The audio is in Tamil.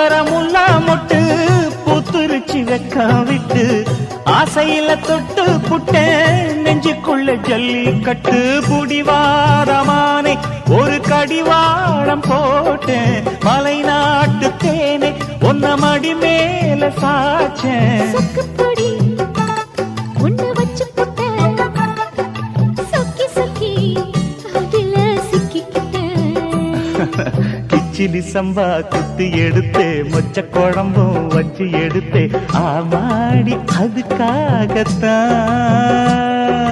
பூக்கர முல்லா மொட்டு பூத்துருச்சி வெக்கம் விட்டு ஆசையில தொட்டு புட்டேன் நெஞ்சுக்குள்ள ஜல்லிக்கட்டு புடிவாரமானே ஒரு கடிவாளம் போட்டேன் மலை நாட்டு தேனே ஒன்ன மடி மேல சாச்சேன் கிச்சிலி சம்பா குத்தி எடுத்தே மொச்ச குழம்பும் வச்சு எடுத்தே ஆமாடி அதுக்காகத்தான்